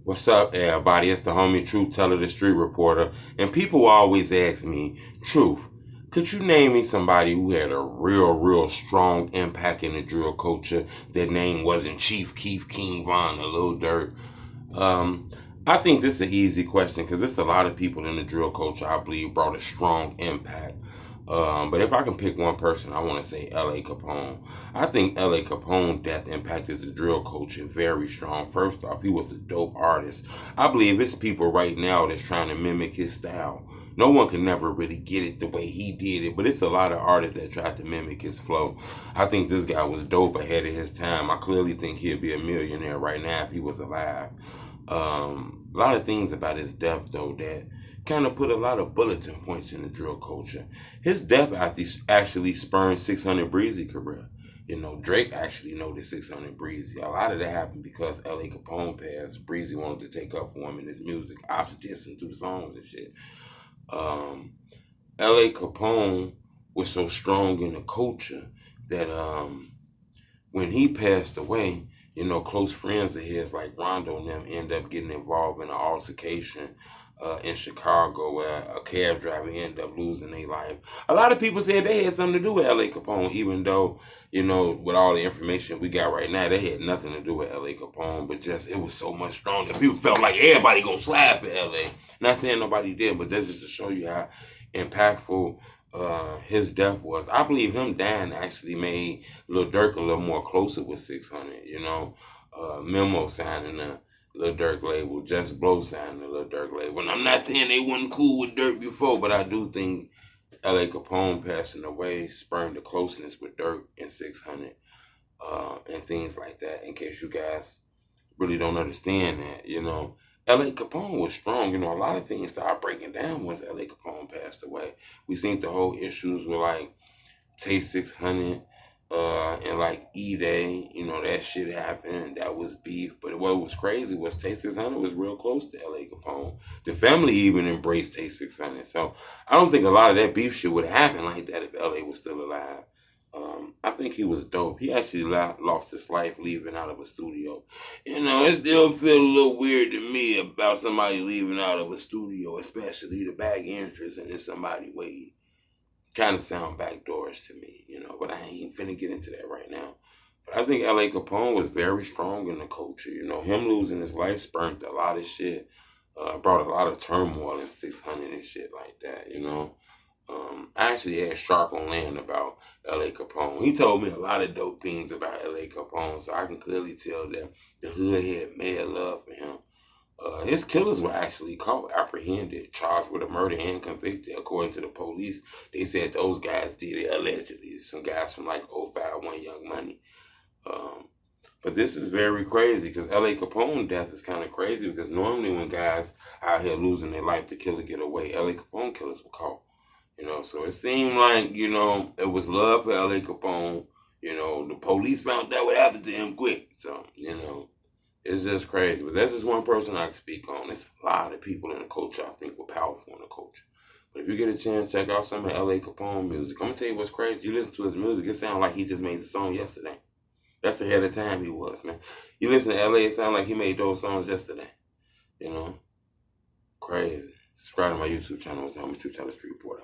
What's up, everybody? It's the homie Truth Teller, the street reporter. And people always ask me, Truth, could you name me somebody who had a real strong impact in the drill culture? Their name wasn't Chief Keef, King Von, or Lil Durk. Um, I think this is an easy question because there's a lot of people in the drill culture I believe brought a strong impact. But if I can pick one person, I want to say L.A. Capone. I think L.A. Capone death impacted the drill culture very strong. First off, he was a dope artist. I believe it's people right now that's trying to mimic his style. No one can never really get it the way he did it, but it's a lot of artists that tried to mimic his flow. I think this guy was dope ahead of his time. I clearly think he'd be a millionaire right now if he was alive. A lot of things about his death, though, that kind of put a lot of bulletin points in the drill culture. His death actually spurned 600 Breezy career. You know, Drake actually noticed 600 Breezy. A lot of that happened because L.A. Capone passed. Breezy wanted to take up for him in his music, oxygen through songs and shit. Um, L.A. Capone was so strong in the culture that when he passed away, you know, close friends of his like Rondo and them end up getting involved in an altercation in Chicago where a cab driver ended up losing their life. A lot of people said they had something to do with L.A. Capone, even though, you know, with all the information we got right now, they had nothing to do with L.A. Capone, but just it was so much stronger. People felt like everybody gonna slap for L.A. Not saying nobody did, but that's just to show you how impactful his death was. I believe him dying actually made Lil Durk a little more closer with 600, you know. Memo signing the Lil Durk label, Just Blow signing the Lil Durk label. And I'm not saying they wasn't cool with Durk before, but I do think L.A. Capone passing away spurned the closeness with Durk and 600 and things like that, in case you guys really don't understand that, you know. L.A. Capone was strong. You know, a lot of things started breaking down once L.A. Capone passed away. We seen the whole issues with, like, Tay 600 and, like, E-Day. You know, that shit happened. That was beef. But what was crazy was Tay 600 was real close to L.A. Capone. The family even embraced Tay 600. So I don't think a lot of that beef shit would have happened like that if L.A. was still alive. I think he was dope. He actually lost his life leaving out of a studio. You know, it still feel a little weird to me about somebody leaving out of a studio, especially the back entrance, and then somebody waiting. Kind of sound backdoors to me, you know, but I ain't finna get into that right now. But I think L.A. Capone was very strong in the culture. You know, him losing his life spurned a lot of shit. Brought a lot of turmoil in 600 and shit like that, you know. I actually asked Shark on Land about L.A. Capone. He told me a lot of dope things about L.A. Capone, so I can clearly tell that the hood had mad love for him. His killers were actually caught, apprehended, charged with a murder and convicted. According to the police, they said those guys did it allegedly. Some guys from like '05, Young Money. But this is very crazy because L.A. Capone death is kind of crazy because normally when guys out here losing their life to kill or get away, L.A. Capone killers were caught. You know, so it seemed like, you know, it was love for L.A. Capone. You know, the police found out what happened to him quick. So, you know, it's just crazy. But that's just one person I can speak on. There's a lot of people in the culture I think were powerful in the culture. But if you get a chance, check out some of L.A. Capone music. I'm going to tell you what's crazy. You listen to his music, it sounds like he just made the song yesterday. That's ahead of time he was, man. You listen to L.A., it sounds like he made those songs yesterday. You know? Crazy. Subscribe to my YouTube channel. It's Homie Truth Teller Street Report.